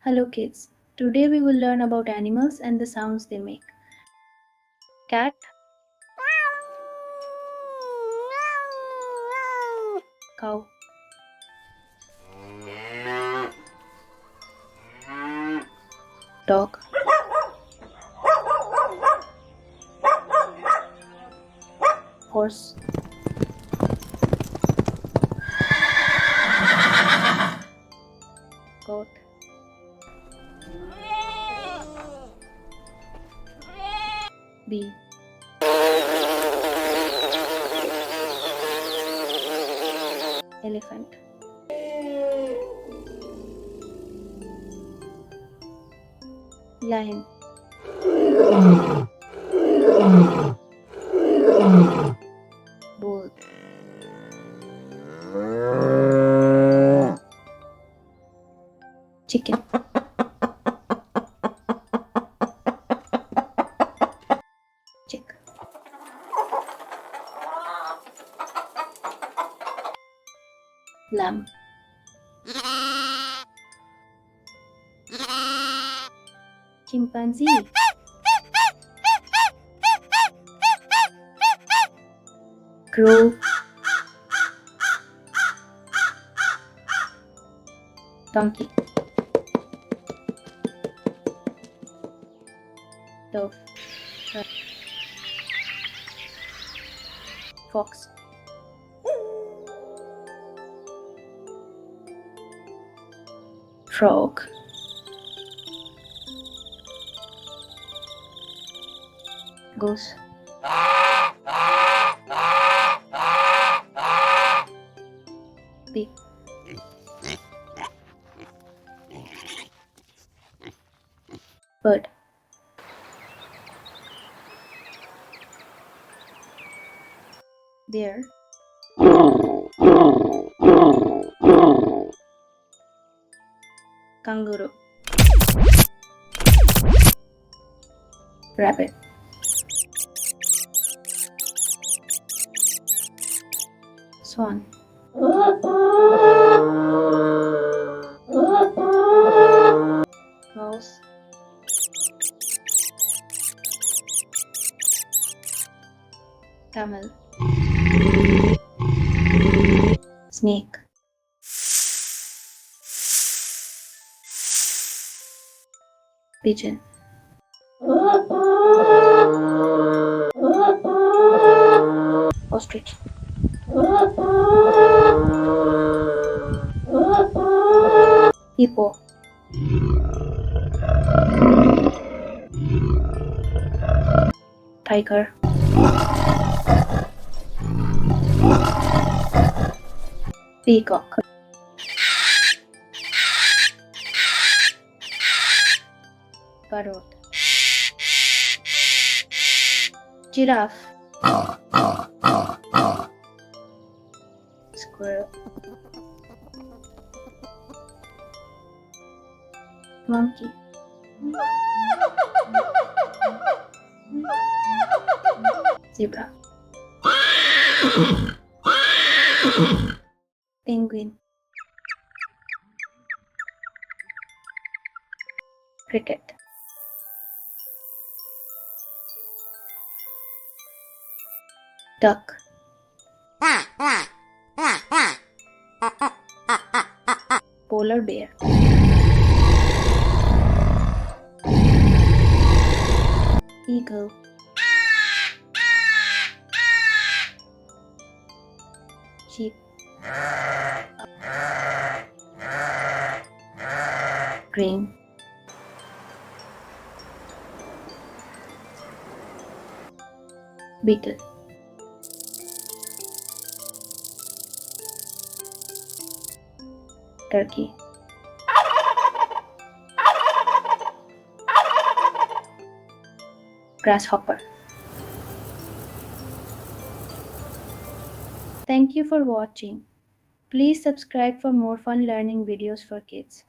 Hello kids, today we will learn about animals and the sounds they make. Cat, cow, dog, horse, goat, bee, elephant, lion, bull, chicken, chick, lamb, chimpanzee, crow, donkey, dove, fox, frog, goose, pig, bird, deer, kangaroo, rabbit, swan, mouse, camel, snake, pigeon, ostrich, hippo, tiger, peacock, parrot, giraffe, squirrel, monkey, zebra, penguin, cricket, duck, polar bear, eagle, sheep, crane, beetle, turkey, grasshopper. Thank you for watching. Please subscribe for more fun learning videos for kids.